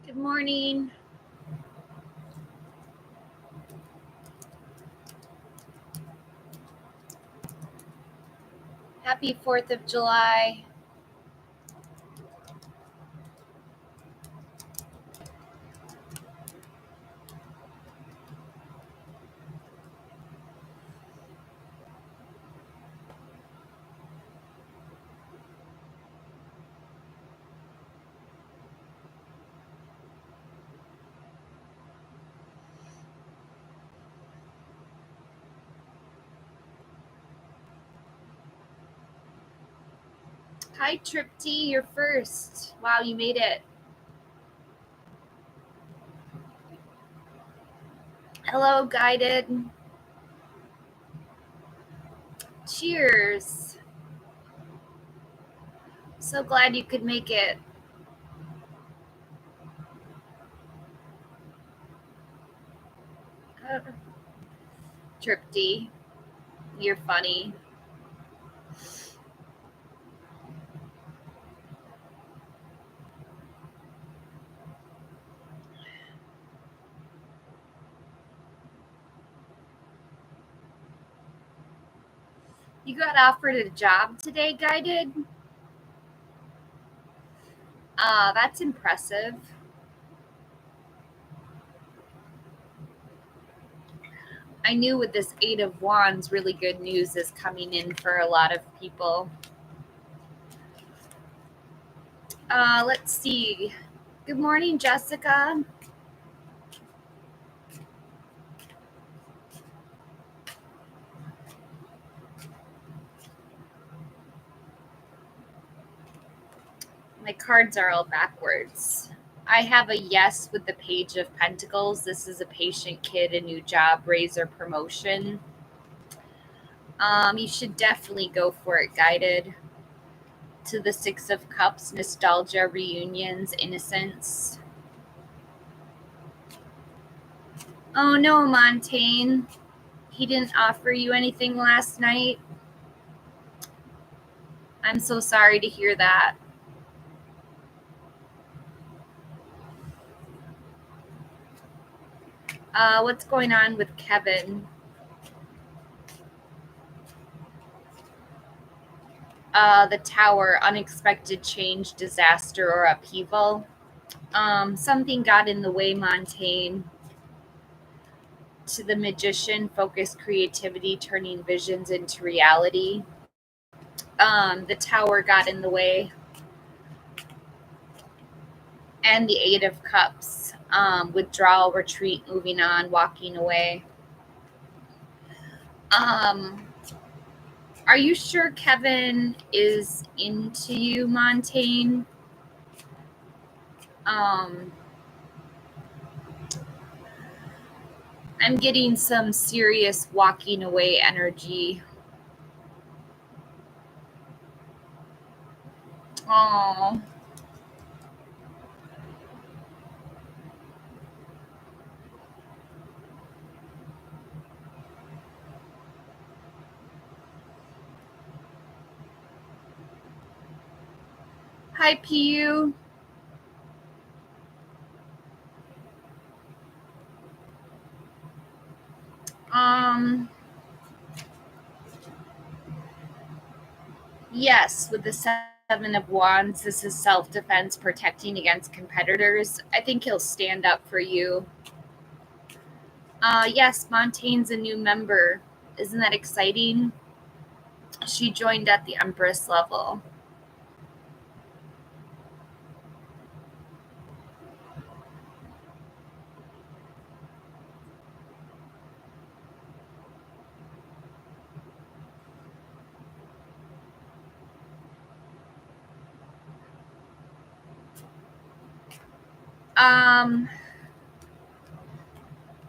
Good morning. Happy 4th of July. Hi, Tripty, you're first. Wow, you made it. Hello, Guided. Cheers. So glad you could make it. Tripty, you're funny. You got offered a job today, Guided? That's impressive. I knew with this 8 of Wands, really good news is coming in for a lot of people. Let's see. Good morning, Jessica. My cards are all backwards. I have a yes with the Page of Pentacles. This is a patient kid, a new job, raise, or promotion. You should definitely go for it, Guided. To the Six of Cups, nostalgia, reunions, innocence. Oh no, Montaigne. He didn't offer you anything last night. I'm so sorry to hear that. What's going on with Kevin? The Tower, unexpected change, disaster, or upheaval. Something got in the way, Montaigne. To the Magician, focus, creativity, turning visions into reality. The Tower got in the way. And the Eight of Cups, withdrawal, retreat, moving on, walking away. Are you sure Kevin is into you, Montaigne? I'm getting some serious walking away energy. Oh. Hi, PU. Yes, with the Seven of Wands, this is self-defense, protecting against competitors. I think he'll stand up for you. Yes, Montaigne's a new member. Isn't that exciting? She joined at the Empress level.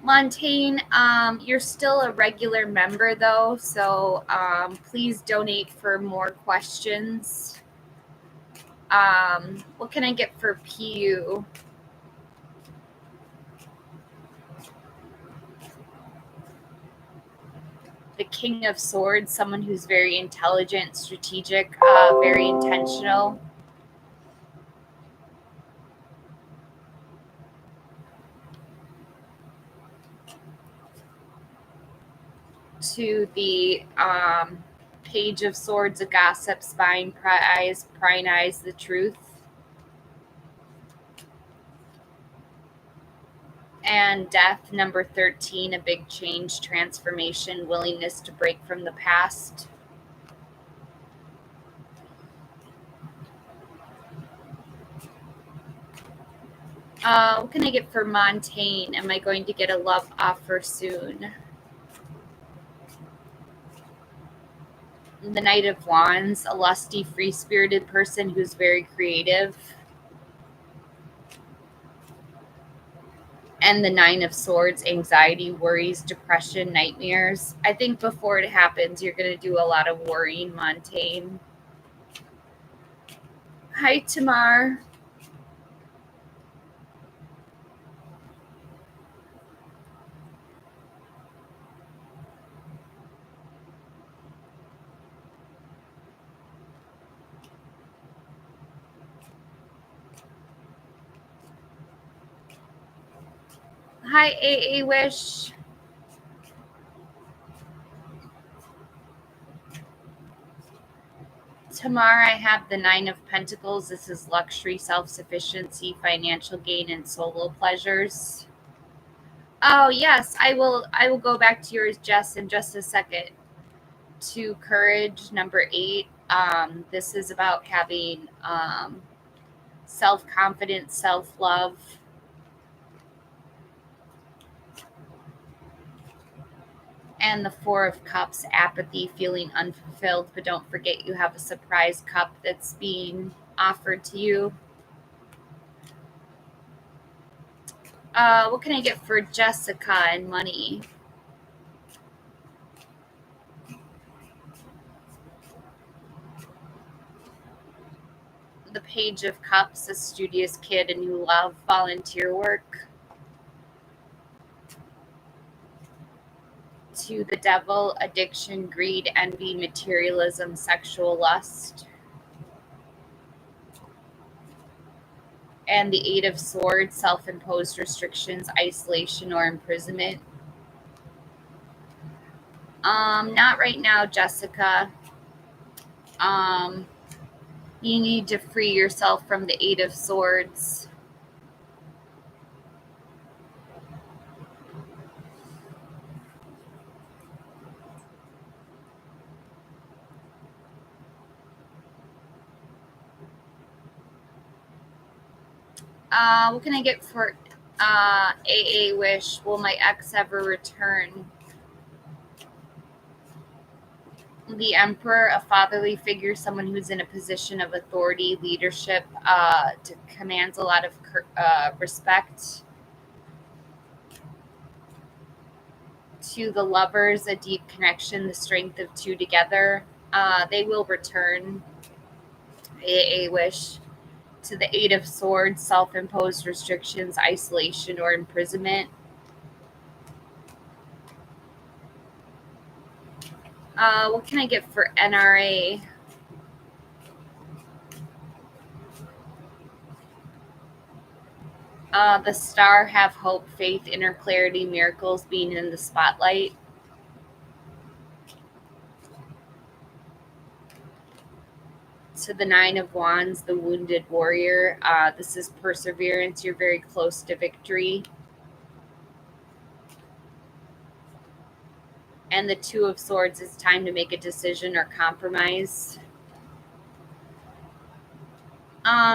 Montaigne, you're still a regular member though, so please donate for more questions. What can I get for PU? The King of Swords, someone who's very intelligent, strategic, very intentional. to the Page of Swords, a gossip, spying prying eyes, the truth. And Death, number 13, a big change, transformation, willingness to break from the past. What can I get for Montaigne? Am I going to get a love offer soon? The Knight of Wands, a lusty, free-spirited person who's very creative. And the Nine of Swords, anxiety, worries, depression, nightmares. I think before it happens, you're going to do a lot of worrying, Montaigne. Hi, Tamar. Hi, AA Wish. Tamar, I have the Nine of Pentacles. This is luxury, self-sufficiency, financial gain, and solo pleasures. Oh, yes, I will go back to yours, Jess, in just a second. To Courage, number 8. This is about having self-confidence, self-love. And the Four of Cups, apathy, feeling unfulfilled, but don't forget you have a surprise cup that's being offered to you. What can I get for Jessica and money? The Page of Cups, a studious kid, a new love, volunteer work. To the Devil, addiction, greed, envy, materialism, sexual lust. And the Eight of Swords, self-imposed restrictions, isolation, or imprisonment. Not right now, Jessica. You need to free yourself from the Eight of Swords. What can I get for AA Wish? Will my ex ever return? The Emperor, a fatherly figure, someone who's in a position of authority, leadership, commands a lot of respect. To the Lovers, a deep connection, the strength of two together. They will return. AA Wish. To the Eight of Swords, self-imposed restrictions, isolation, or imprisonment. What can I get for NRA? The Star, have hope, faith, inner clarity, miracles, being in the spotlight. To the Nine of Wands, the Wounded Warrior. This is perseverance. You're very close to victory. And the Two of Swords, it's time to make a decision or compromise.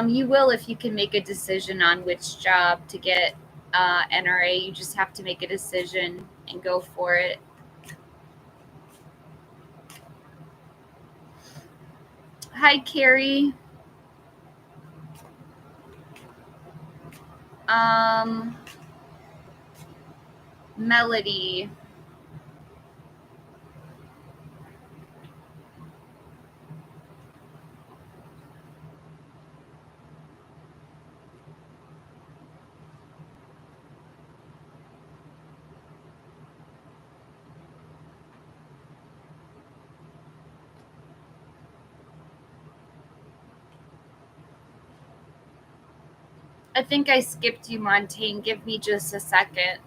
You will if you can make a decision on which job to get NRA. You just have to make a decision and go for it. Hi, Carrie. Melody. I think I skipped you, Montaigne. Give me just a second.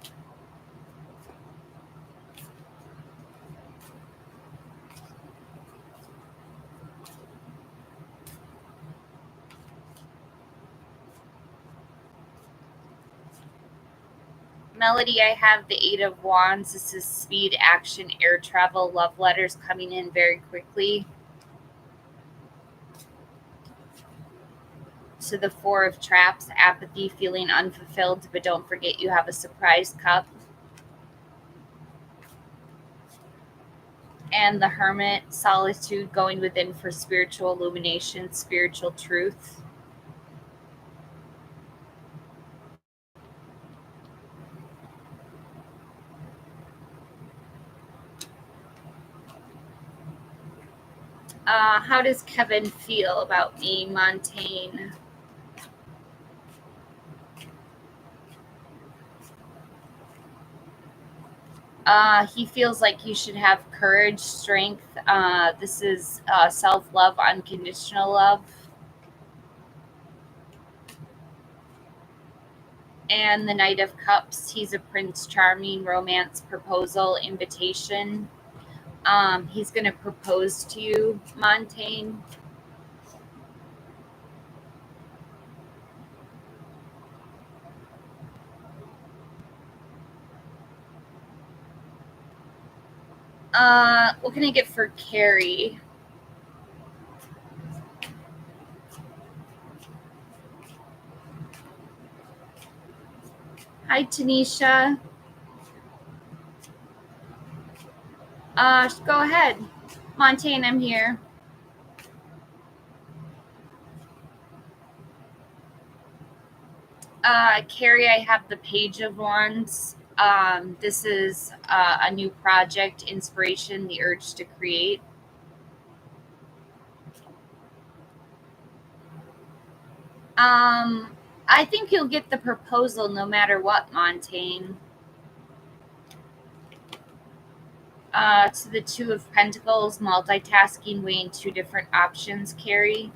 Melody, I have the Eight of Wands. This is speed, action, air travel, love letters coming in very quickly. To the Four of Traps, apathy, feeling unfulfilled, but don't forget you have a surprise cup. And the Hermit, solitude, going within for spiritual illumination, spiritual truth. How does Kevin feel about me, Montaigne? He feels like you should have courage, strength. This is self-love, unconditional love. And the Knight of Cups, he's a Prince Charming, romance, proposal, invitation. He's going to propose to you, Montaigne. What can I get for Carrie? Hi, Tanisha. Go ahead. Montaigne, I'm here. Carrie, I have the Page of Wands. This is a new project, inspiration, the urge to create. I think you'll get the proposal no matter what, Montaigne. To the Two of Pentacles, multitasking, weighing two different options, Carrie.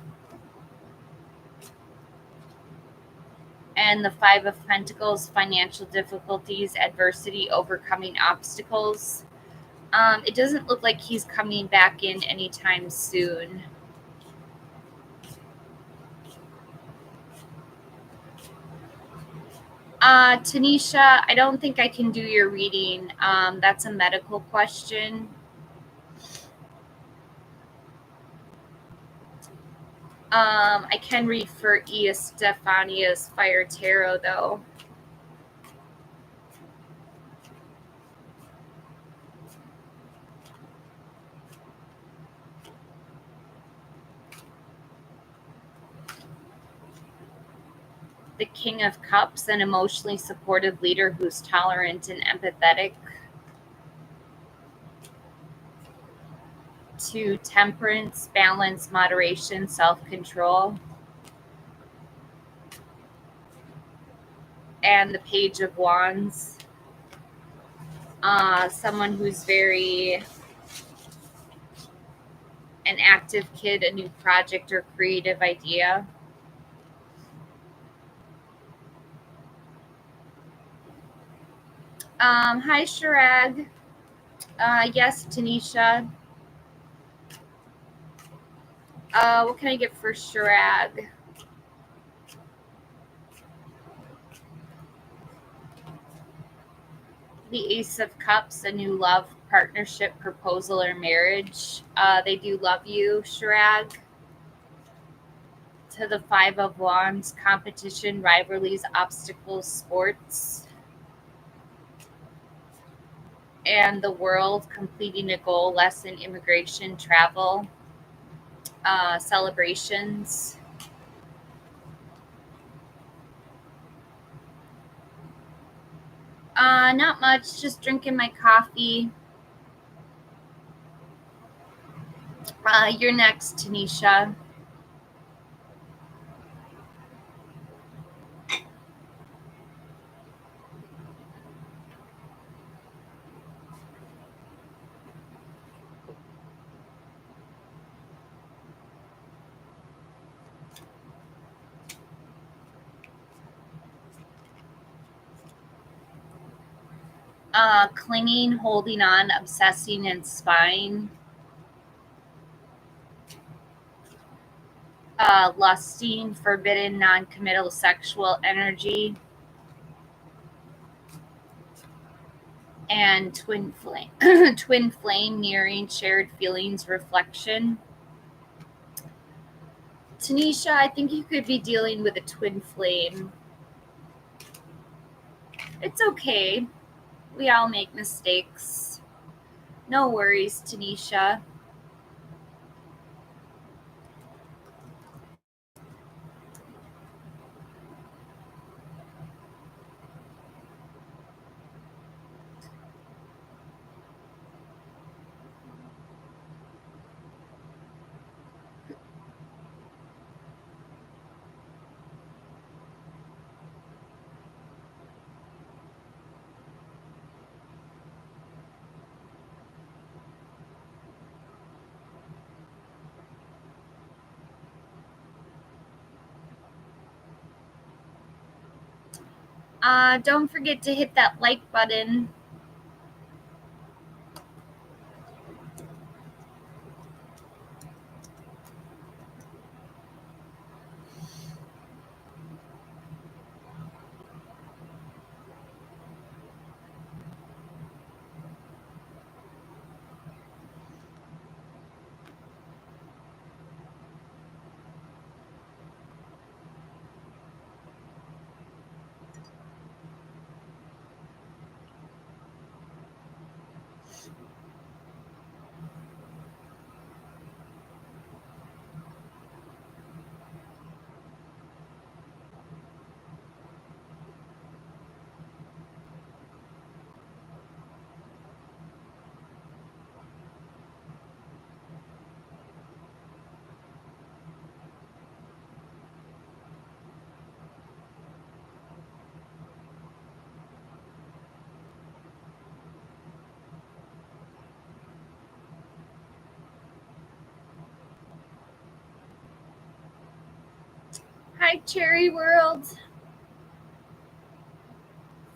And the Five of Pentacles, financial difficulties, adversity, overcoming obstacles. It doesn't look like he's coming back in anytime soon. Tanisha, I don't think I can do your reading. That's a medical question. I can read for Ia Stefania's Fire Tarot, though. The King of Cups, an emotionally supportive leader who's tolerant and empathetic. To Temperance, balance, moderation, self-control. And the Page of Wands. Someone who's very an active kid, a new project or creative idea. Hi, Shirag. Yes, Tanisha. What can I get for Shirag? The Ace of Cups, a new love, partnership, proposal, or marriage. They do love you, Shirag. To the Five of Wands, competition, rivalries, obstacles, sports. And the World, completing a goal, lesson, immigration, travel, celebrations. Not much, just drinking my coffee. You're next, Tanisha. Clinging, holding on, obsessing, and spying. Lusting, forbidden, non-committal sexual energy. and twin flame, twin flame nearing shared feelings reflection. Tanisha, I think you could be dealing with a twin flame. It's okay. We all make mistakes. No worries, Tanisha. Don't forget to hit that like button. Hi, Cherry World.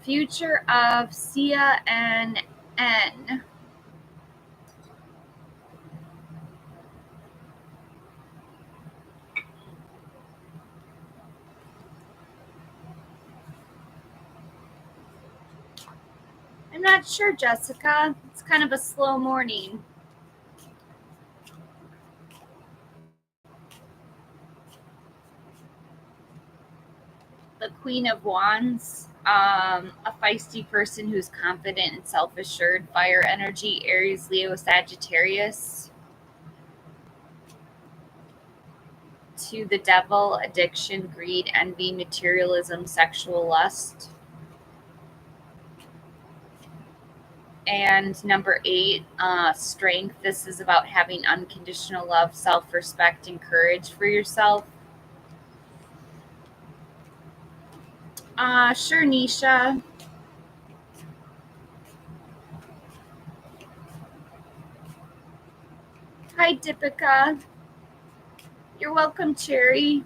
Future of Sia and N. I'm not sure, Jessica. It's kind of a slow morning. The Queen of Wands, a feisty person who's confident and self-assured. Fire energy, Aries, Leo, Sagittarius. To the Devil, addiction, greed, envy, materialism, sexual lust. And number 8, strength. This is about having unconditional love, self-respect, and courage for yourself. Sure, Nisha. Hi, Deepika. You're welcome, Cherry.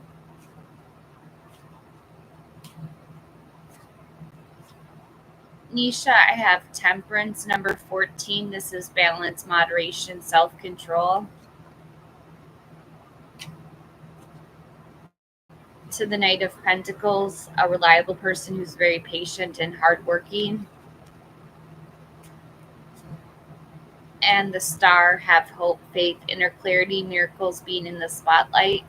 Nisha, I have Temperance, number 14. This is balance, moderation, self-control. To the Knight of Pentacles, a reliable person who's very patient and hardworking. And the Star, have hope, faith, inner clarity, miracles, being in the spotlight.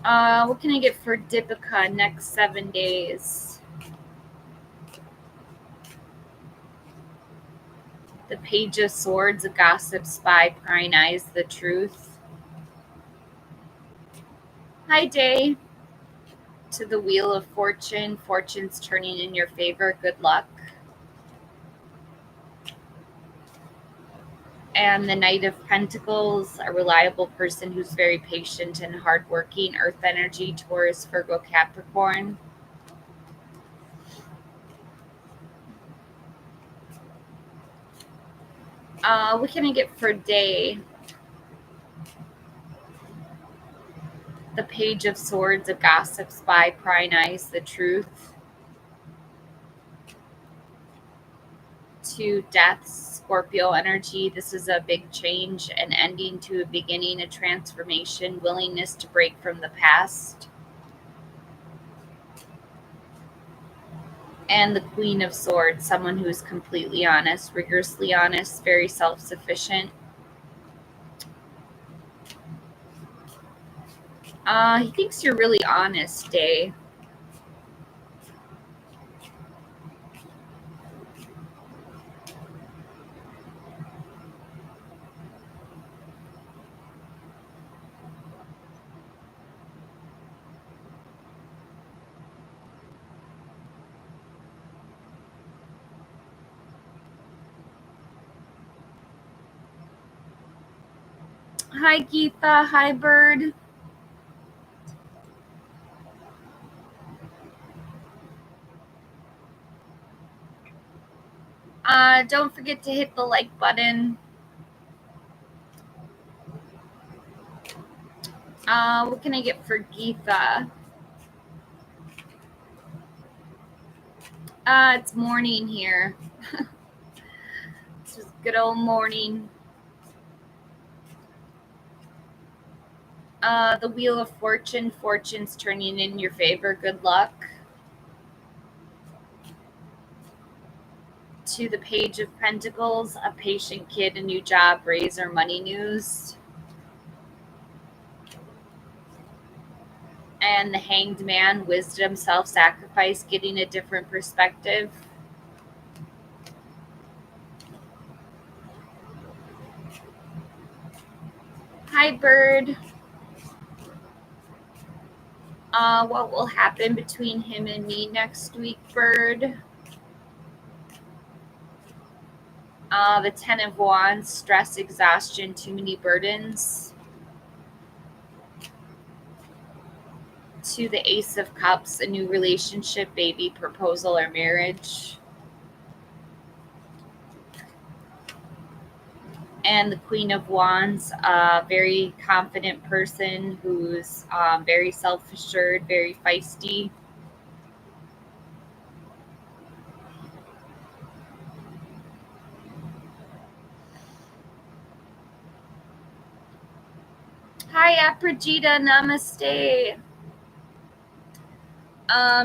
What can I get for Deepika next 7 days? The Page of Swords, a gossip, spy, prying eyes, the truth. Hi, Day. To the Wheel of Fortune, fortune's turning in your favor, good luck. And the Knight of Pentacles, a reliable person who's very patient and hardworking, earth energy, Taurus, Virgo, Capricorn. What can I get for Day? The Page of Swords, a gossip, spy, prying eyes, the truth. To Death's Scorpio energy. This is a big change, an ending to a beginning, a transformation, willingness to break from the past. And the Queen of Swords, someone who's completely honest, rigorously honest, very self-sufficient. He thinks you're really honest, Day. Hi, Geetha. Hi, Bird. Don't forget to hit the like button. What can I get for Geetha? It's morning here. It's just good old morning. The Wheel of Fortune. Fortune's turning in your favor. Good luck. To the Page of Pentacles. A patient kid, a new job, raise, or money news. And the Hanged Man. Wisdom, self-sacrifice, getting a different perspective. Hi, Bird. What will happen between him and me next week, Bird? The Ten of Wands, stress, exhaustion, too many burdens. To the Ace of Cups, a new relationship, baby, proposal, or marriage. And the Queen of Wands, a very confident person who's very self-assured, very feisty. Hi, Aprajita, namaste.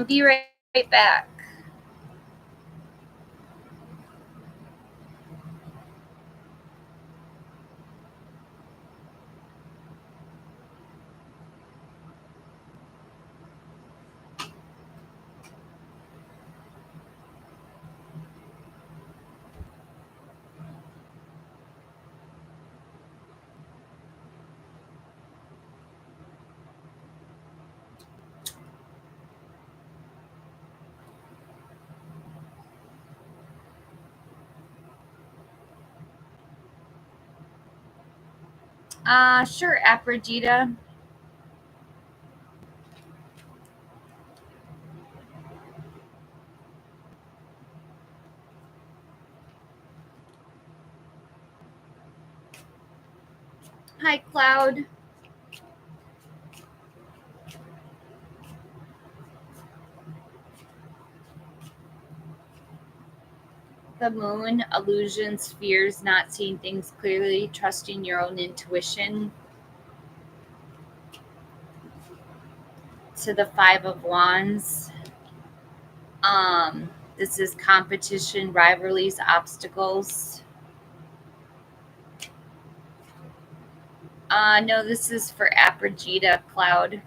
Be right back. Sure, Aprajita. Hi, Cloud. The Moon, illusions, fears, not seeing things clearly, trusting your own intuition. To the Five of Wands. This is competition, rivalries, obstacles. No, this is for Aprajita, Cloud.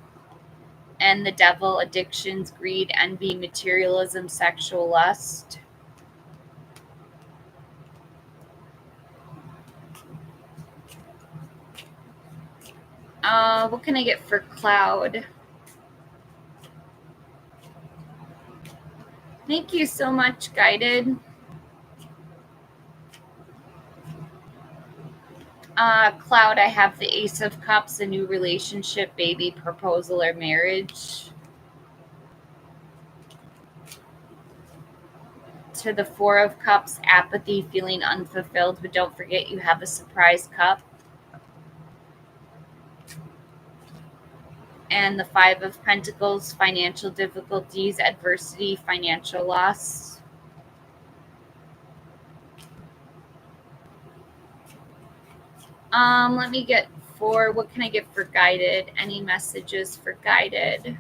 And the Devil, addictions, greed, envy, materialism, sexual lust. What can I get for Cloud? Thank you so much, Guided. Cloud, I have the Ace of Cups, a new relationship, baby, proposal, or marriage. To the Four of Cups, apathy, feeling unfulfilled, but don't forget you have a surprise cup. And the Five of Pentacles, financial difficulties, adversity, financial loss. Let me get for, what can I get for guided? Any messages for guided?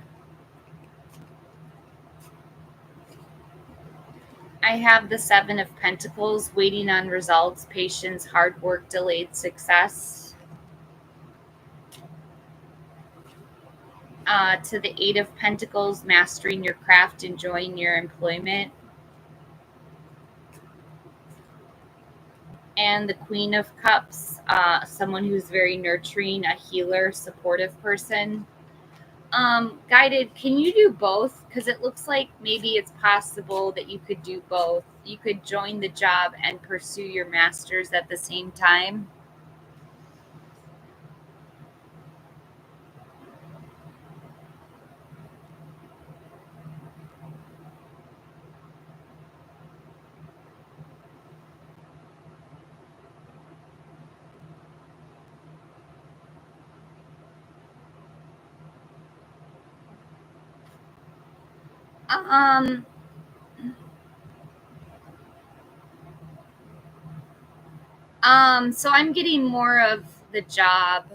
I have the Seven of Pentacles, waiting on results, patience, hard work, delayed success. To the Eight of Pentacles, mastering your craft, enjoying your employment. And the Queen of Cups, someone who's very nurturing, a healer, supportive person. Guided, can you do both? Because it looks like maybe it's possible that you could do both. You could join the job and pursue your master's at the same time. Um, so I'm getting more of the job.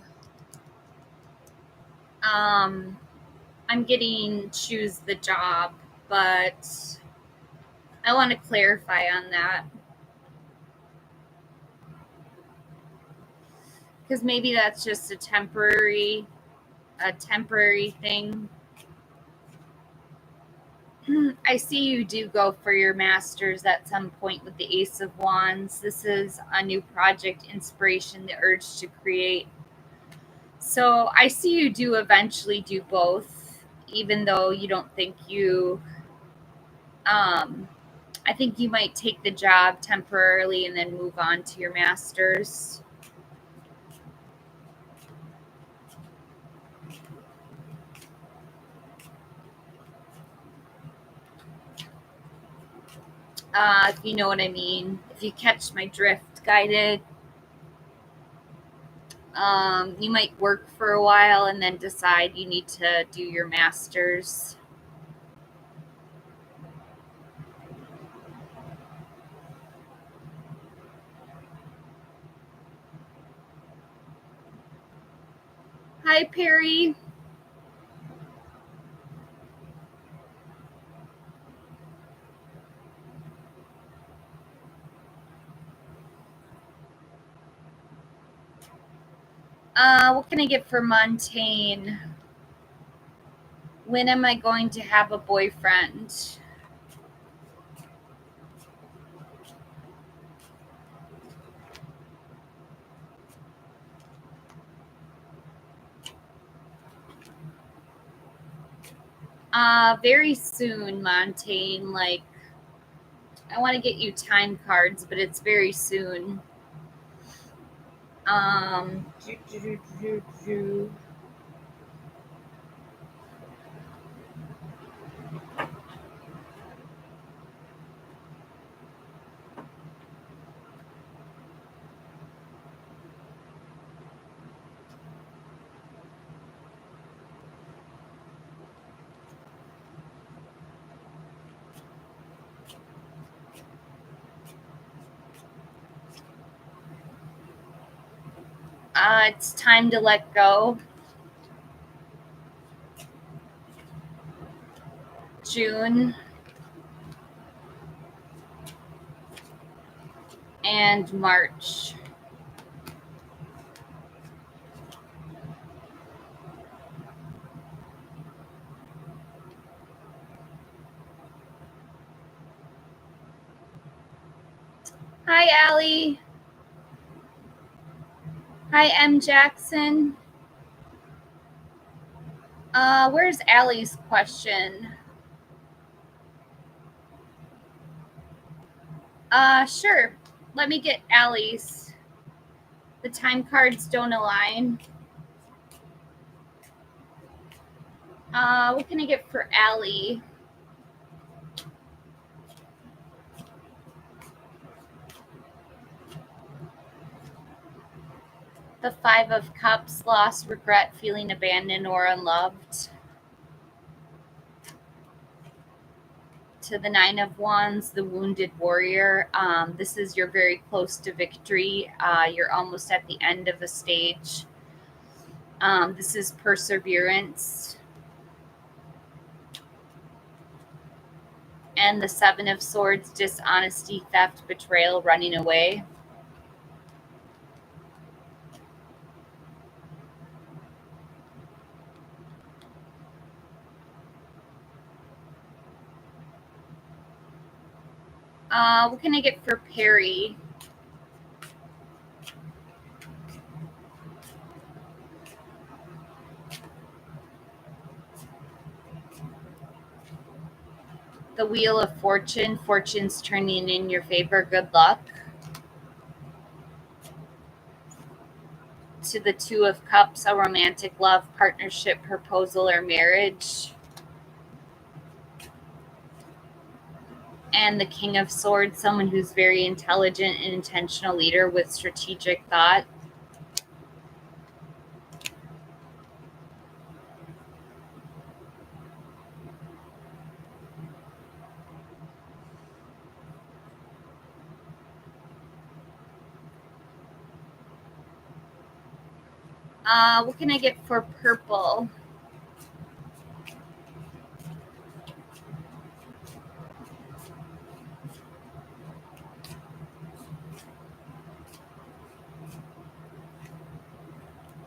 I'm getting choose the job, but I want to clarify on that. Because maybe that's just a temporary thing. I see you do go for your master's at some point with the Ace of Wands. This is a new project, inspiration, the urge to create. So I see you do eventually do both, even though you don't think you, I think you might take the job temporarily and then move on to your master's. If you know what I mean, if you catch my drift, guided. You might work for a while and then decide you need to do your master's. Hi, Perry. What can I get for Montaigne? When am I going to have a boyfriend? Very soon, Montaigne. Like, I want to get you time cards, but it's very soon. It's time to let go. June and March. Hi, Allie. Hi, M. Jackson. Where's Allie's question? Sure. Let me get Allie's. The time cards don't align. What can I get for Allie? The Five of Cups, loss, regret, feeling abandoned or unloved. To to the Nine of Wands, the Wounded Warrior. This is you're very close to victory. You're almost at the end of a stage. This is perseverance. And the Seven of Swords, dishonesty, theft, betrayal, running away. What can I get for Perry? The Wheel of Fortune. Fortune's turning in your favor. Good luck. To the Two of Cups, a romantic love, partnership, proposal, or marriage. And the King of Swords, someone who's very intelligent and intentional leader with strategic thought. What can I get for purple?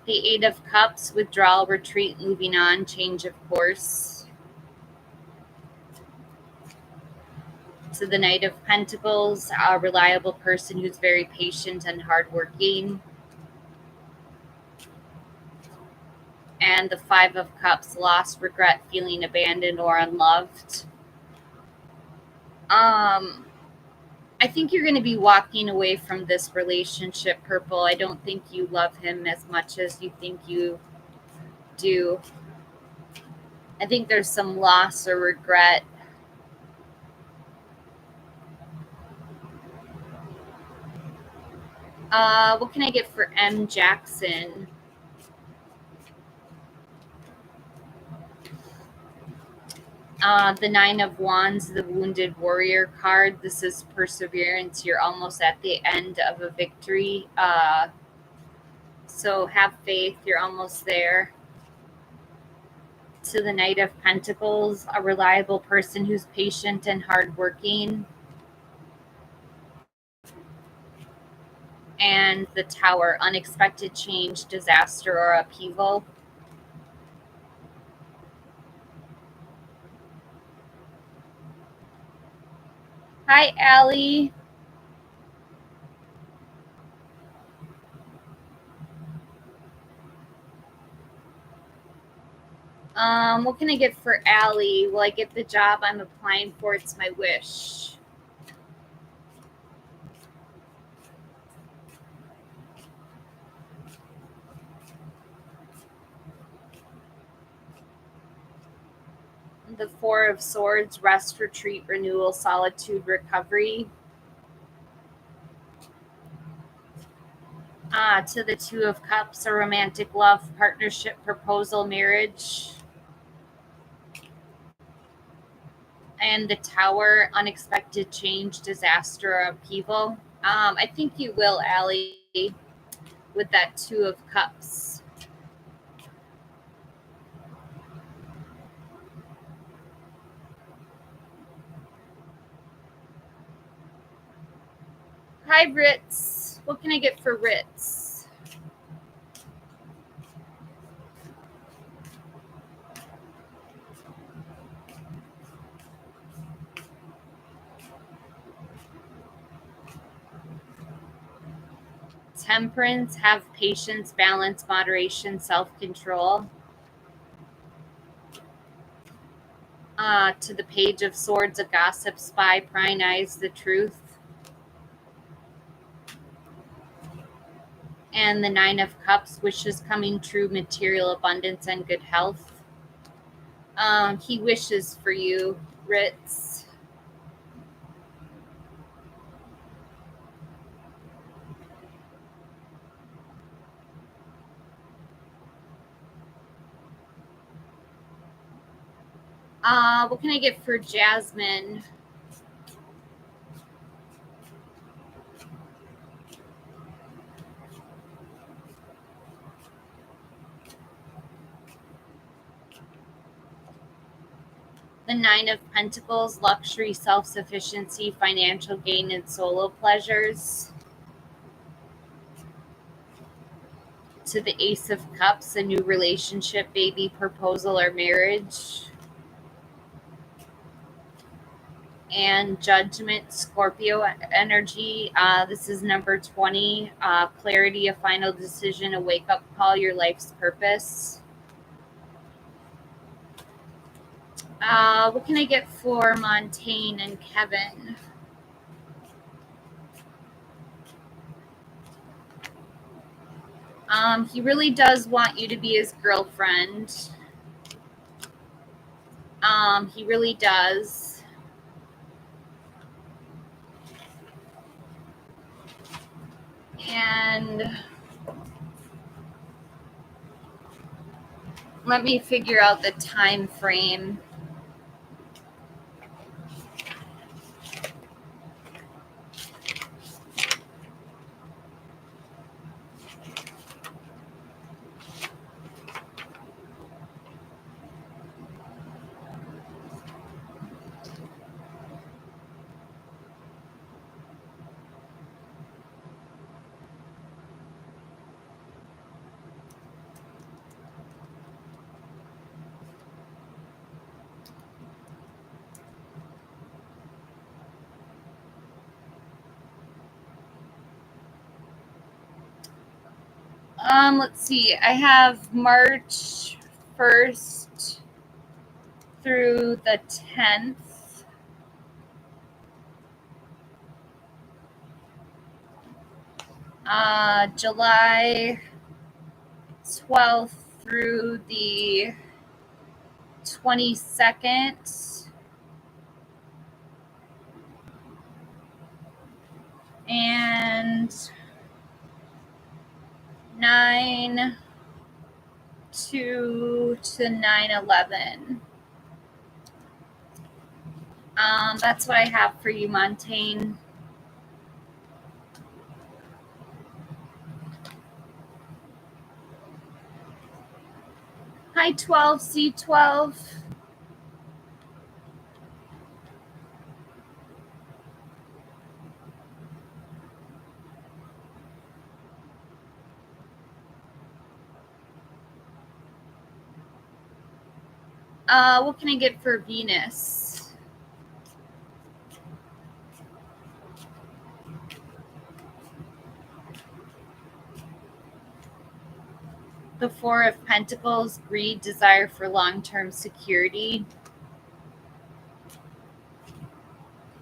The Eight of Cups, withdrawal, retreat, moving on, change of course. To the Knight of Pentacles, a reliable person who's very patient and hardworking. And the Five of Cups, loss, regret, feeling abandoned or unloved. I think you're going to be walking away from this relationship, Purple. I don't think you love him as much as you think you do. I think there's some loss or regret. What can I get for M. Jackson? The Nine of Wands, the Wounded Warrior card. This is perseverance. You're almost at the end of a victory. So have faith. You're almost there. To the Knight of Pentacles, a reliable person who's patient and hardworking. And the Tower, unexpected change, disaster, or upheaval. Hi, Allie. What can I get for Allie? Will I get the job I'm applying for? It's my wish. The Four of Swords, rest, retreat, renewal, solitude, recovery. To the Two of Cups, a romantic love, partnership, proposal, marriage. And the Tower, unexpected change, disaster, or upheaval. I think you will, Allie, with that Two of Cups. Hi, Ritz. What can I get for Ritz? Temperance, have patience, balance, moderation, self-control. To the Page of Swords, a gossip, spy, prying eyes, the truth. And the Nine of Cups, wishes coming true, material abundance, and good health. He wishes for you, Ritz. What can I get for Jasmine? The Nine of Pentacles, luxury, self-sufficiency, financial gain, and solo pleasures. To the Ace of Cups, a new relationship, baby, proposal, or marriage. And Judgment, Scorpio energy. This is number 20. Clarity, a final decision, a wake-up call, your life's purpose. What can I get for Montaigne and Kevin? He really does want you to be his girlfriend. He really does. And let me figure out the time frame. Let's see. I have March 1st through the 10th. July 12th through the 22nd. And 9/2 to 9/11. That's what I have for you, Montaigne. Hi, 12C12. What can I get for Venus? The Four of Pentacles, greed, desire for long-term security.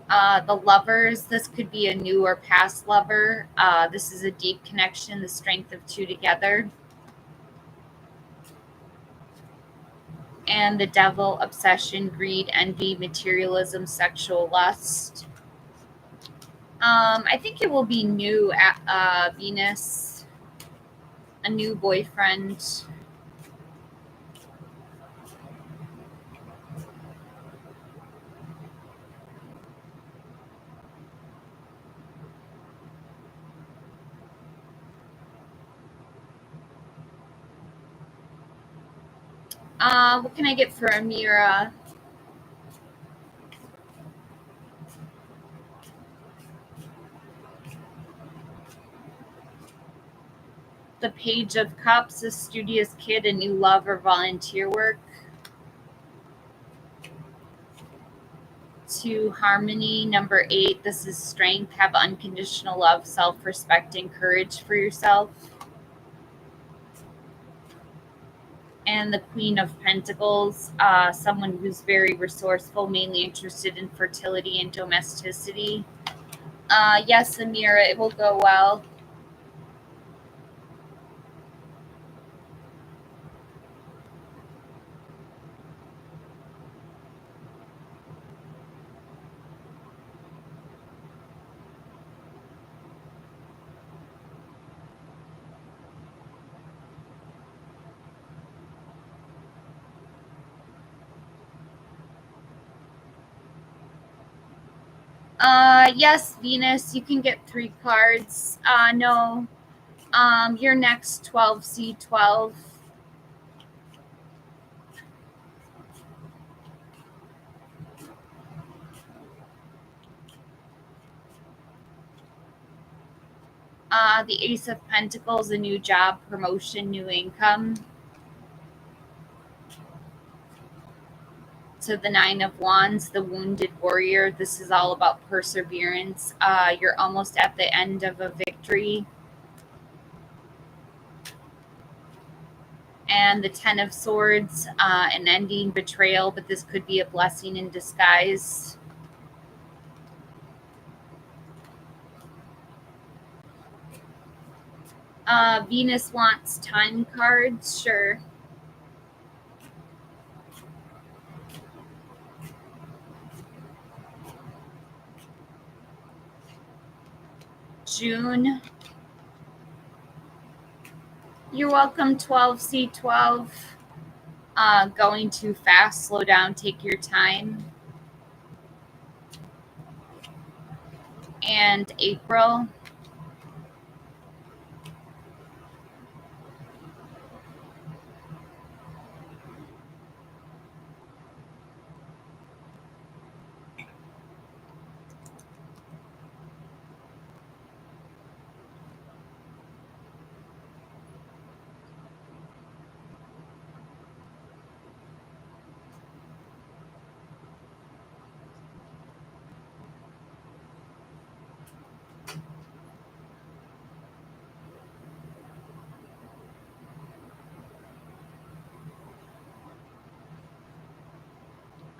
The Lovers, this could be a new or past lover. This is a deep connection, the strength of two together. And the Devil, obsession, greed, envy, materialism, sexual lust. I think it will be new at Venus, a new boyfriend. What can I get for Amira? The Page of Cups, a studious kid, a new love or volunteer work. To Harmony, number 8, this is strength, have unconditional love, self-respect, and courage for yourself. And the Queen of Pentacles, someone who's very resourceful, mainly interested in fertility and domesticity. Yes, Amira, it will go well. Yes, Venus, you can get 3 cards. No. You're next, 12C12. The Ace of Pentacles, a new job, promotion, new income. To the Nine of Wands, the Wounded Warrior. This is all about perseverance. You're almost at the end of a victory. And the Ten of Swords, an ending, betrayal, but this could be a blessing in disguise. Venus wants time cards, sure. June. You're welcome, 12C12. Going too fast, slow down, take your time. And April.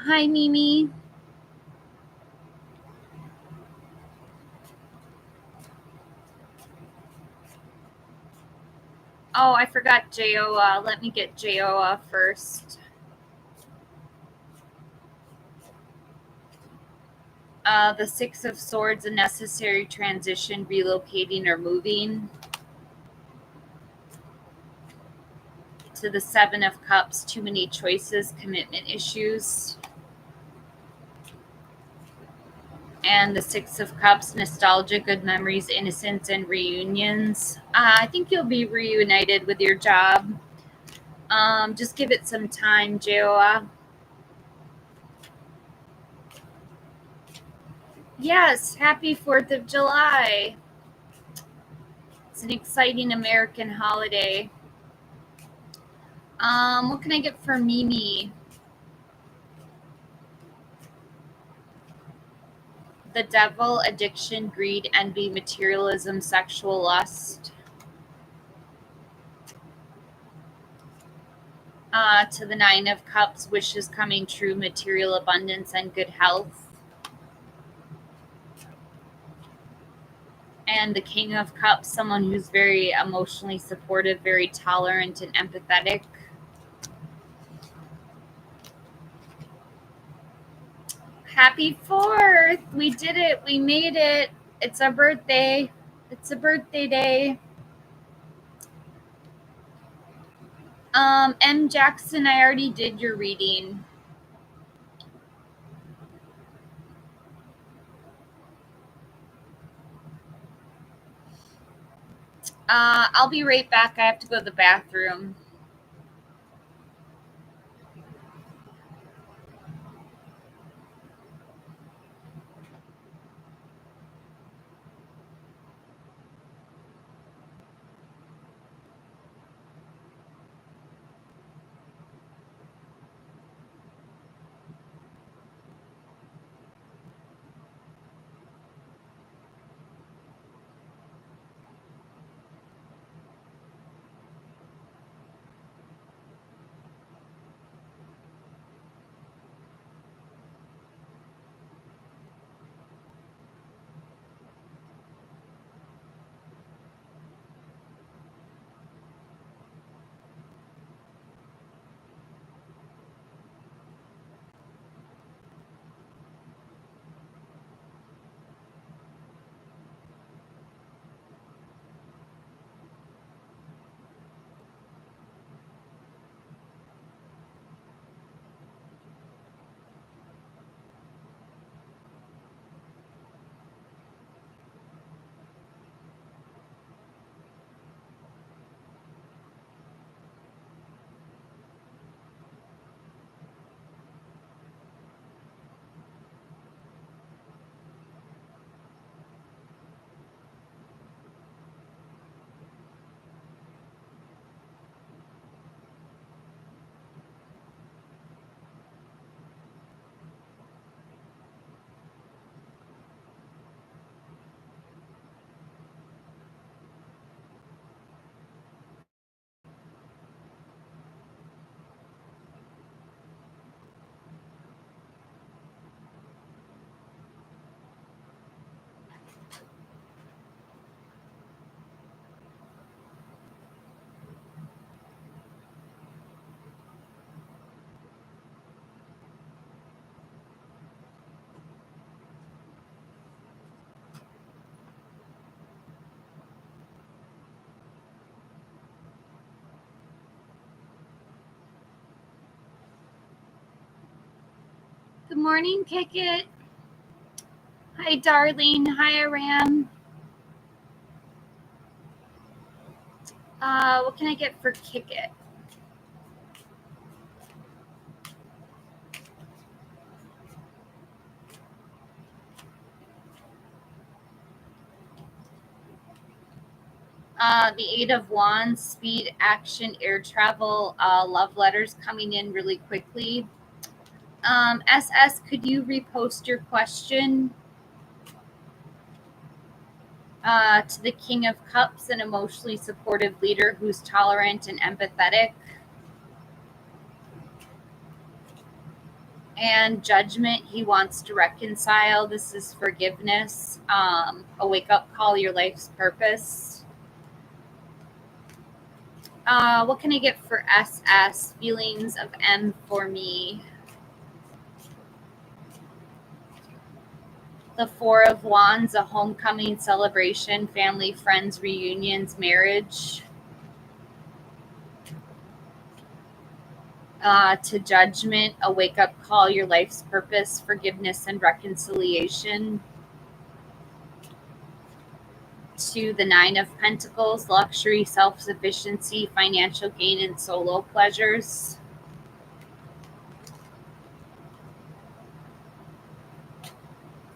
Hi, Mimi. Oh, I forgot Joa. Let me get Joa first. The Six of Swords, a necessary transition, relocating or moving. To the Seven of Cups, too many choices, commitment issues. And the Six of Cups, nostalgia, good memories, innocence, and reunions. I think you'll be reunited with your job. Just give it some time, Joa. Yes, happy 4th of July. It's an exciting American holiday. What can I get for Mimi? The Devil, addiction, greed, envy, materialism, sexual lust. To the Nine of Cups, wishes coming true, material abundance, and good health. And the King of Cups, someone who's very emotionally supportive, very tolerant, and empathetic. Happy 4th! We did it! We made it! It's our birthday! It's a birthday day! M. Jackson, I already did your reading. I'll be right back. I have to go to the bathroom. Good morning, Kick It. Hi, Darlene. Hi, Aram. What can I get for Kick It? The Eight of Wands, speed, action, air travel, love letters coming in really quickly. SS, could you repost your question? To the King of Cups, an emotionally supportive leader who's tolerant and empathetic. And Judgment, he wants to reconcile. This is forgiveness, a wake-up call, your life's purpose. What can I get for SS? Feelings of M for me. The Four of Wands, a homecoming celebration, family, friends, reunions, marriage. To Judgment, a wake-up call, your life's purpose, forgiveness and reconciliation. To the Nine of Pentacles, luxury, self-sufficiency, financial gain, and solo pleasures.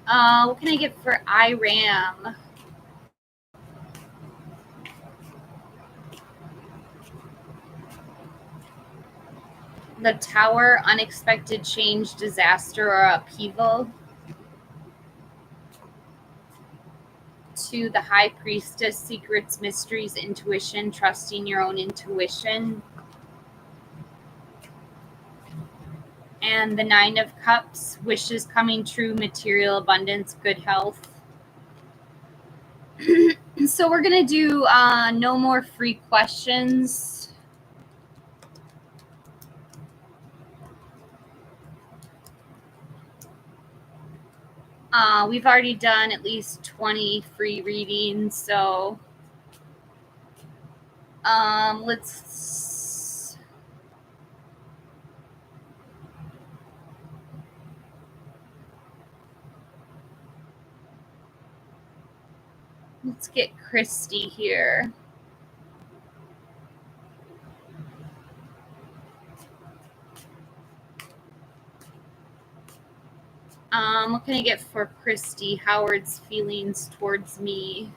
What can I get for IRAM? The Tower, unexpected change, disaster, or upheaval. To the High Priestess, secrets, mysteries, intuition, trusting your own intuition. And the Nine of Cups, wishes coming true, material abundance, good health. So we're going to do no more free questions. We've already done at least 20 free readings, so let's get Christy here. What can I get for Christy? Howard's feelings towards me.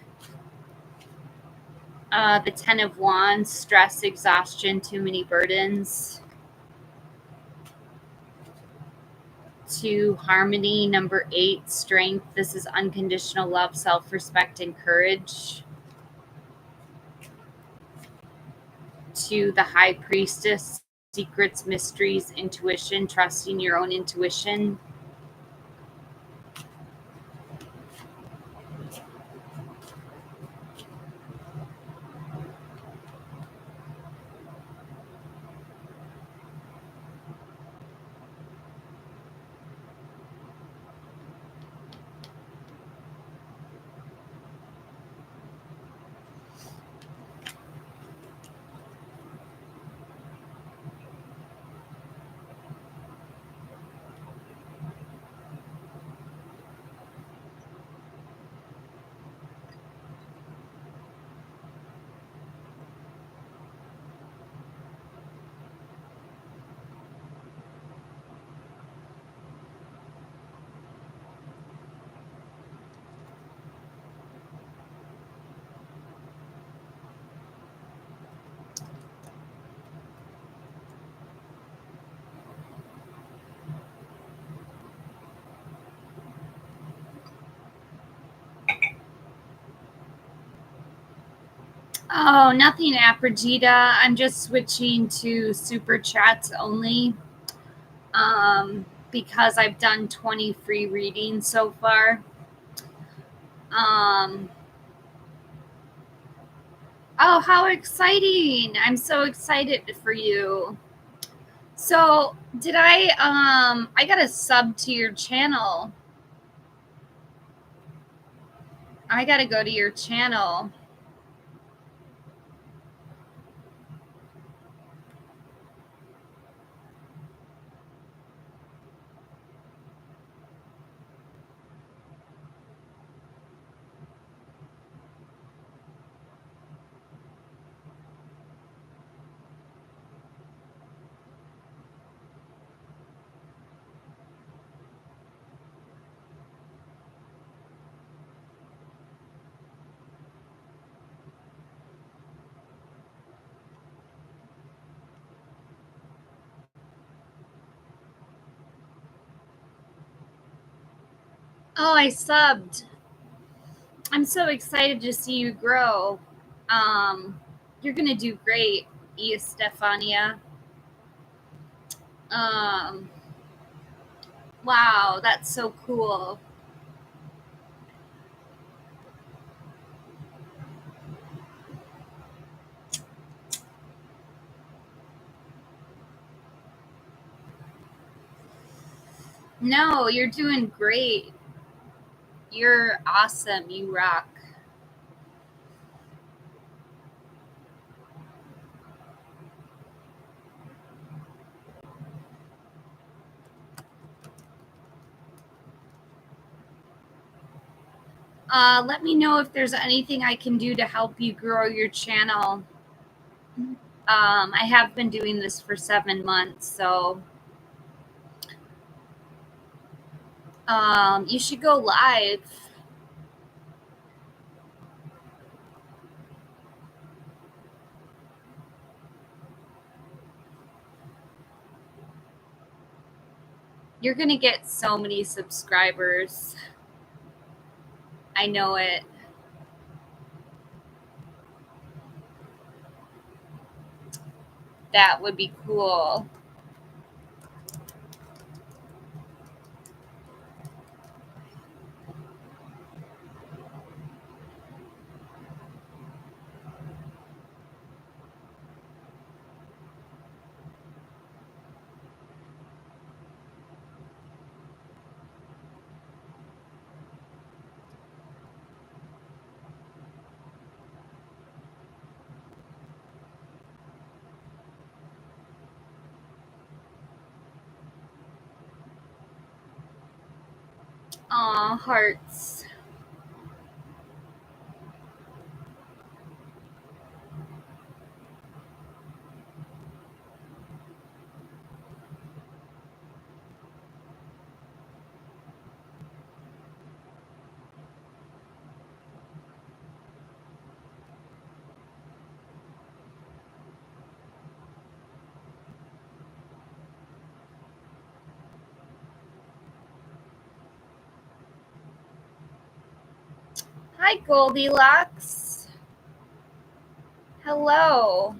The Ten of Wands, stress, exhaustion, too many burdens. To Harmony, number 8, strength. This is unconditional love, self-respect, and courage. To the High Priestess, secrets, mysteries, intuition, trusting your own intuition. Oh, nothing, Apergita. I'm just switching to super chats only because I've done 20 free readings so far. Oh, how exciting. I'm so excited for you. So did I got a sub to your channel. I got to go to your channel. Oh, I subbed. I'm so excited to see you grow. You're gonna do great, Stefania. Um, wow, that's so cool. No, you're doing great. You're awesome. You rock. Let me know if there's anything I can do to help you grow your channel. I have been doing this for 7 months, so you should go live. You're gonna get so many subscribers. I know it. That would be cool. Aw, hearts. Hi, Goldilocks. Hello.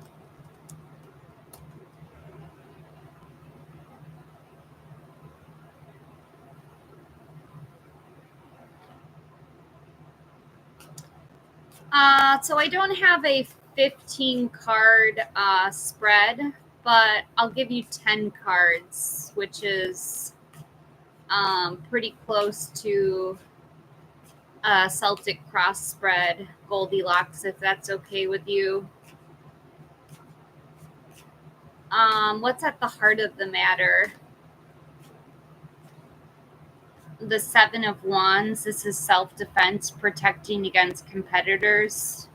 So I don't have a 15 card spread, but I'll give you 10 cards, which is pretty close to a Celtic cross spread, Goldilocks, if that's okay with you. What's at the heart of the matter? The Seven of Wands. This is self-defense, protecting against competitors.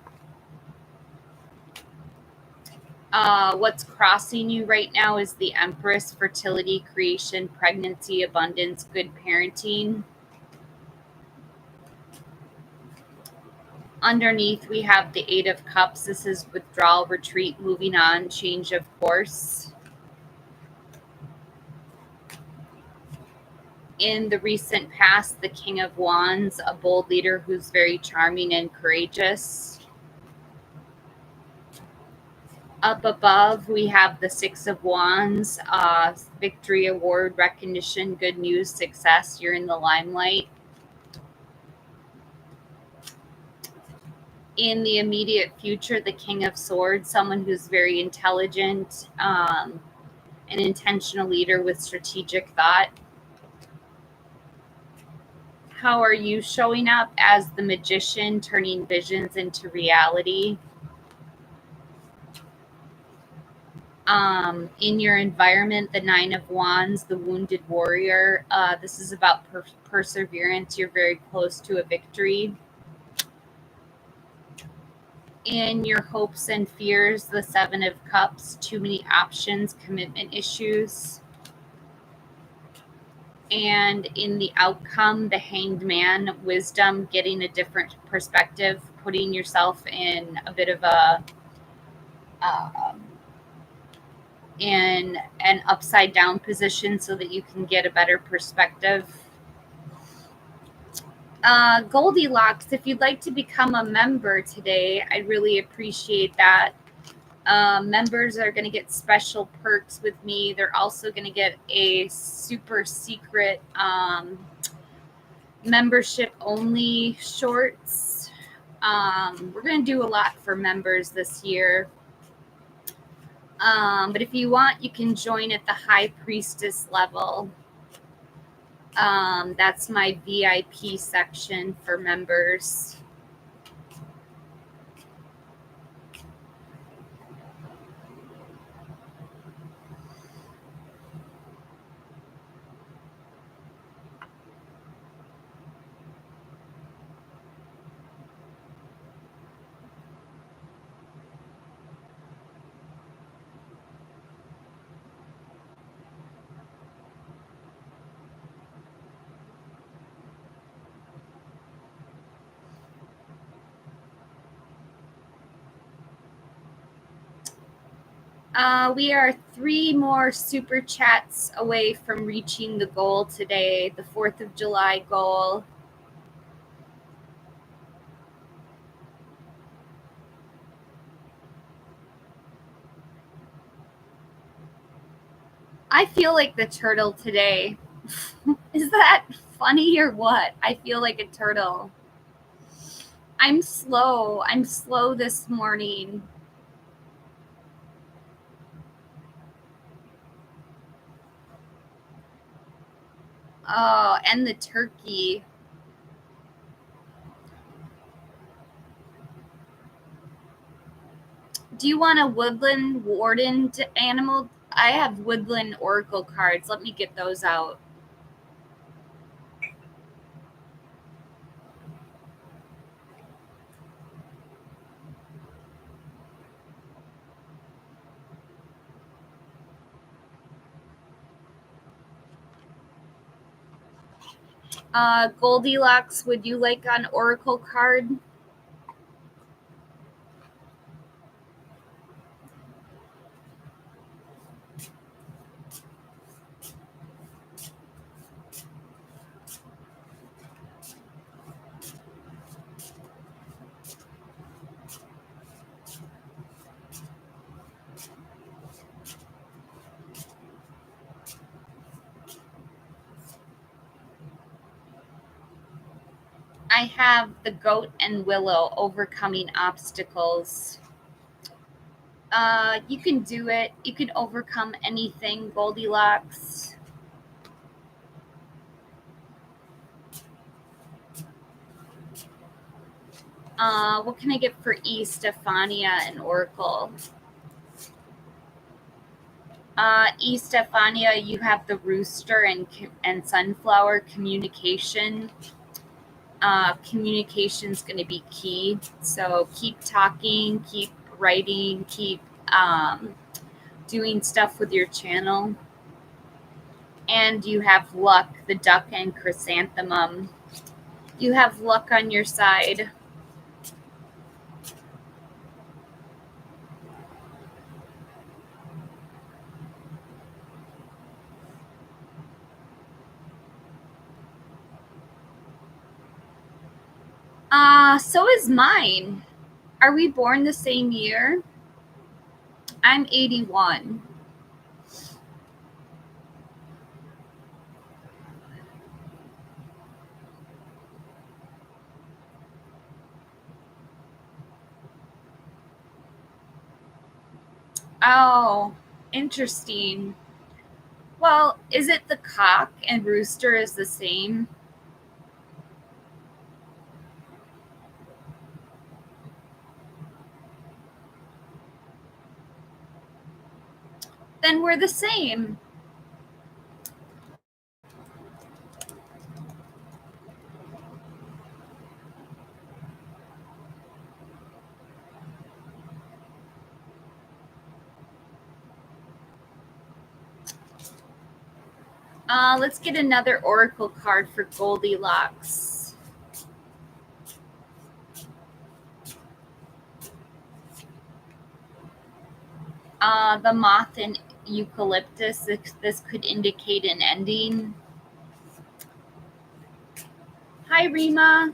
What's crossing you right now is the Empress, fertility, creation, pregnancy, abundance, good parenting. Underneath, we have the Eight of Cups. This is withdrawal, retreat, moving on, change of course. In the recent past, the King of Wands, a bold leader who's very charming and courageous. Up above, we have the Six of Wands, victory, award, recognition, good news, success. You're in the limelight. In the immediate future, the King of Swords, someone who's very intelligent, an intentional leader with strategic thought. How are you showing up? As the Magician, turning visions into reality. In your environment, the Nine of Wands, the wounded warrior. This is about perseverance. You're very close to a victory. In your hopes and fears, the Seven of Cups, too many options, commitment issues. And in the outcome, the Hanged Man, wisdom, getting a different perspective, putting yourself in a bit of a in an upside down position so that you can get a better perspective. Goldilocks, if you'd like to become a member today, I'd really appreciate that. Members are going to get special perks with me. They're also going to get a super secret membership only shorts. We're going to do a lot for members this year. But if you want, you can join at the High Priestess level. That's my VIP section for members. We are 3 more super chats away from reaching the goal today, the 4th of July goal. I feel like the turtle today. Is that funny or what? I feel like a turtle. I'm slow. I'm slow this morning. Oh, and the turkey. Do you want a woodland warden animal? I have woodland oracle cards. Let me get those out. Goldilocks, would you like an oracle card? I have the goat and willow, overcoming obstacles. You can do it. You can overcome anything, Goldilocks. What can I get for E, Stefania, and Oracle? E, Stefania, you have the rooster and sunflower communication. Communication's going to be key. So keep talking, keep writing, keep doing stuff with your channel. And you have luck, the duck and chrysanthemum. You have luck on your side. So is mine. Are we born the same year? I'm 81. Oh, interesting. Well, is it the cock and rooster is the same? Then we're the same. Let's get another oracle card for Goldilocks. The moth and eucalyptus. This could indicate an ending. Hi, Rima.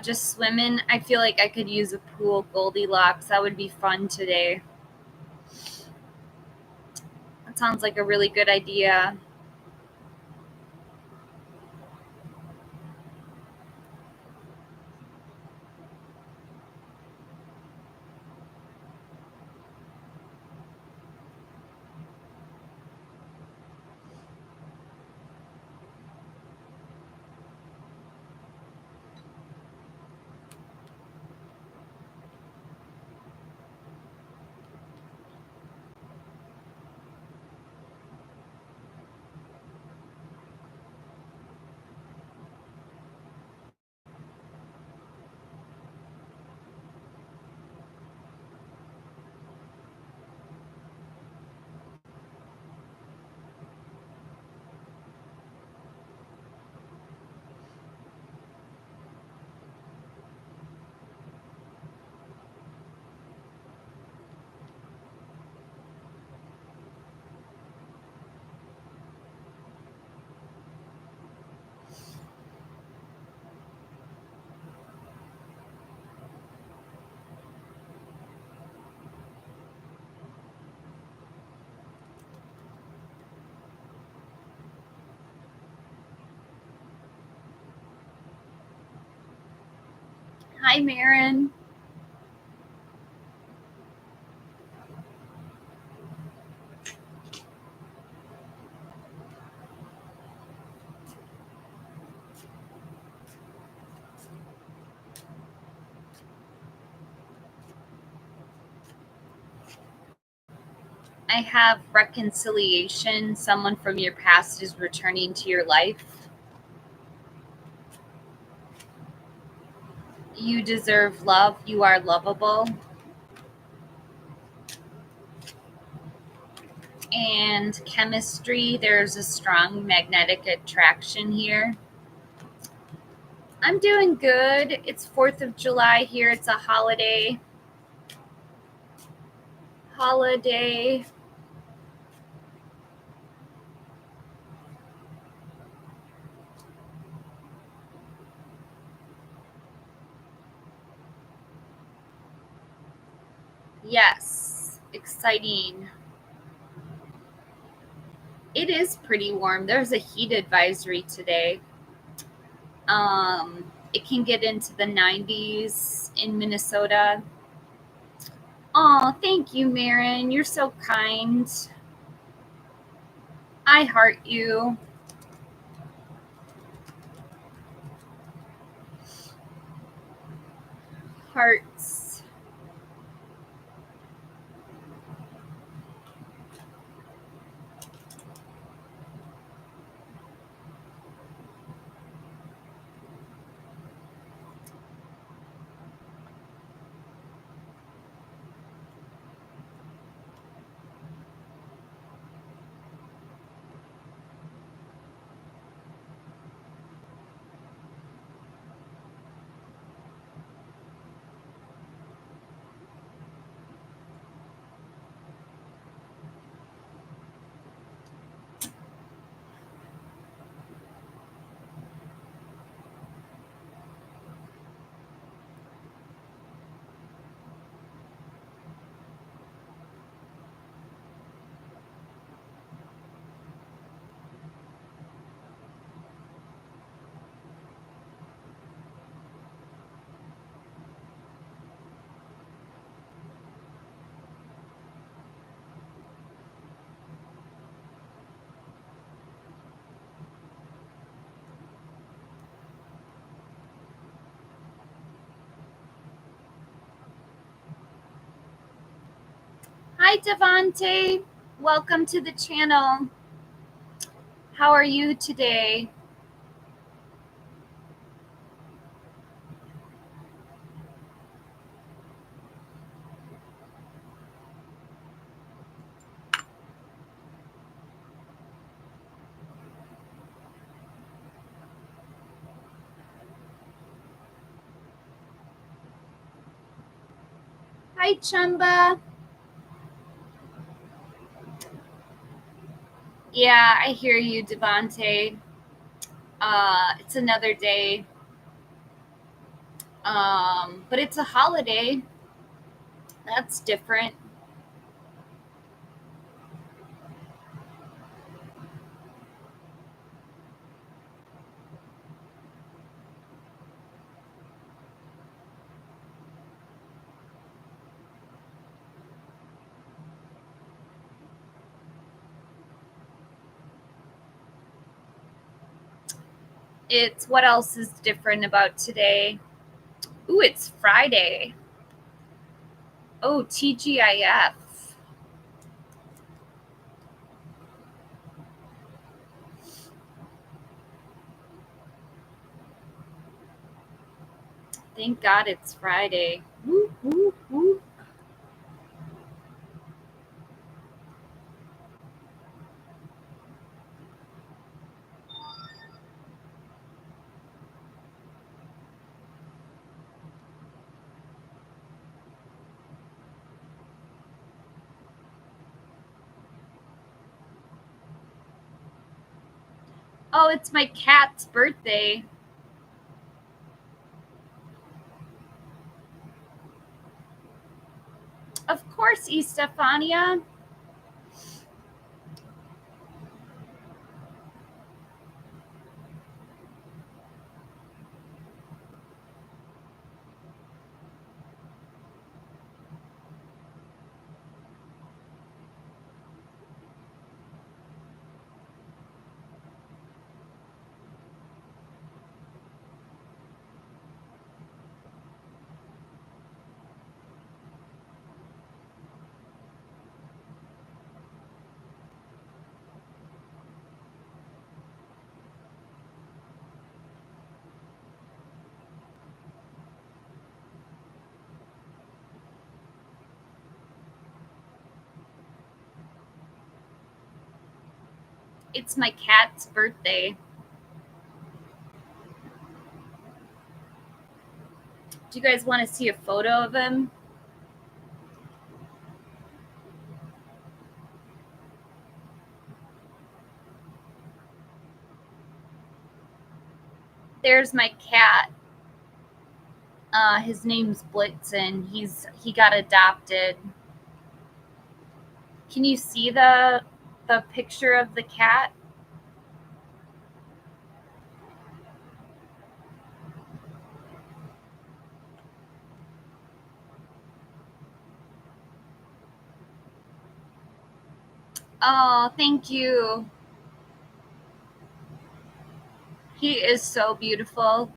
Just swimming. I feel like I could use a pool. Goldilocks. That would be fun today. That sounds like a really good idea. Hi, Marin. I have reconciliation. Someone from your past is returning to your life. You deserve love. You are lovable. And chemistry. There's a strong magnetic attraction here. I'm doing good. It's 4th of July here. It's a holiday. Yes. Exciting. It is pretty warm. There's a heat advisory today. It can get into the 90s in Minnesota. Oh, thank you, Marin. You're so kind. I heart you. Hearts. Hi, Devante. Welcome to the channel. How are you today? Hi, Chumba. Yeah, I hear you, Devante. It's another day. But it's a holiday. That's different. It's what else is different about today? Ooh, it's Friday. Oh, TGIF. Thank God it's Friday. Woo, woo, woo. Oh, it's my cat's birthday. Of course, Estefania. It's my cat's birthday. Do you guys want to see a photo of him? There's my cat. His name's Blitzen. He got adopted. Can you see the picture of the cat? Oh, thank you. He is so beautiful.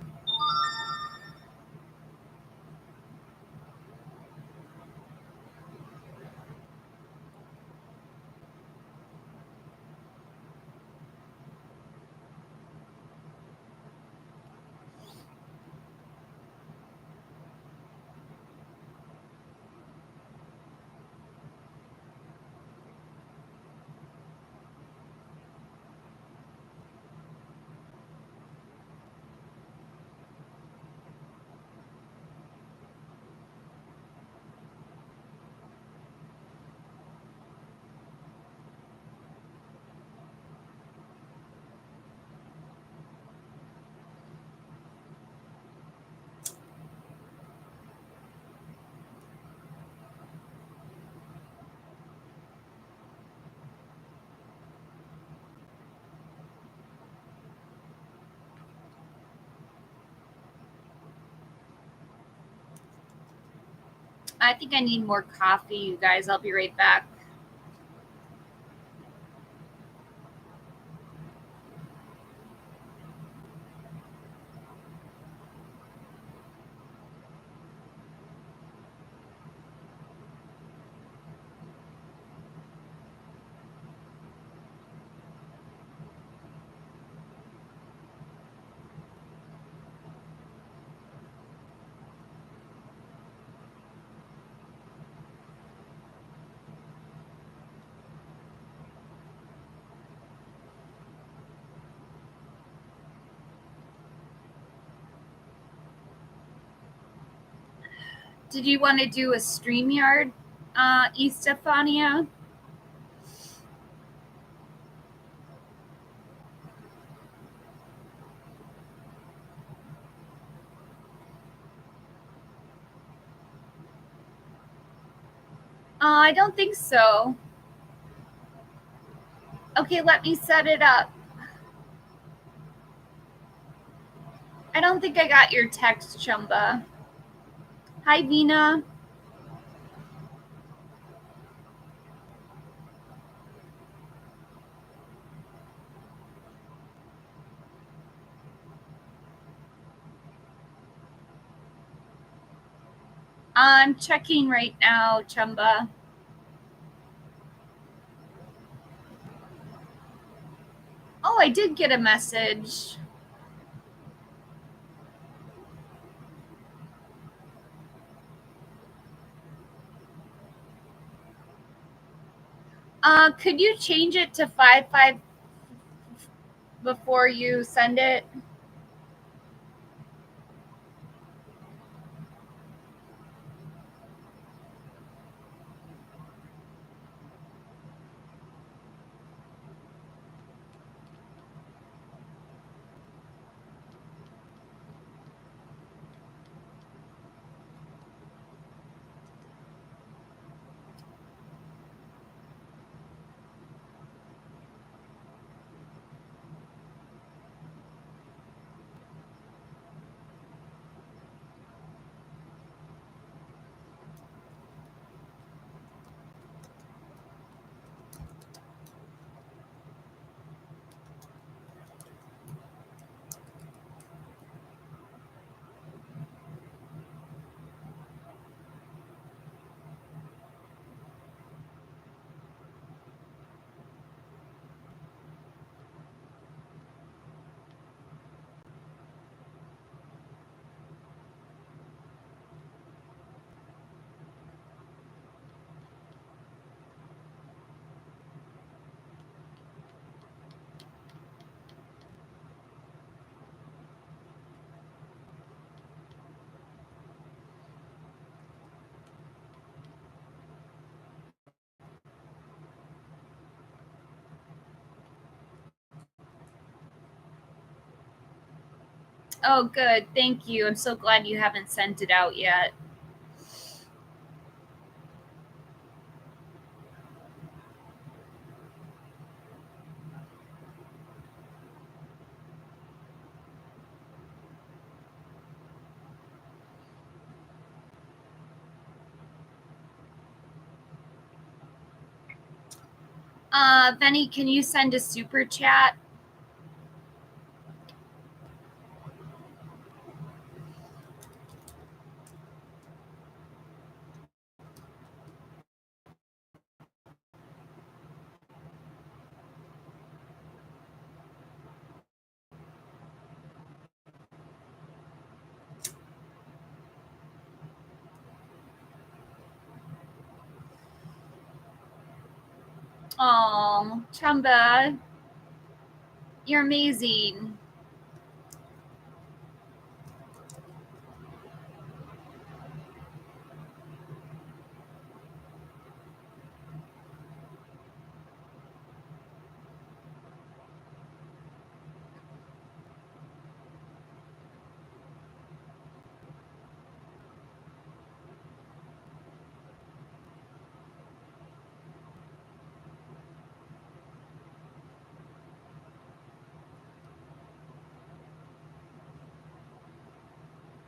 I think I need more coffee, you guys. I'll be right back. Did you want to do a StreamYard, Estefania? I don't think so. Okay, let me set it up. I don't think I got your text, Chumba. Hi, Vina. I'm checking right now, Chumba. Oh, I did get a message. Could you change it to 5-5 before you send it? Oh, good. Thank you. I'm so glad you haven't sent it out yet. Benny, can you send a super chat? Oh, Chumba, you're amazing.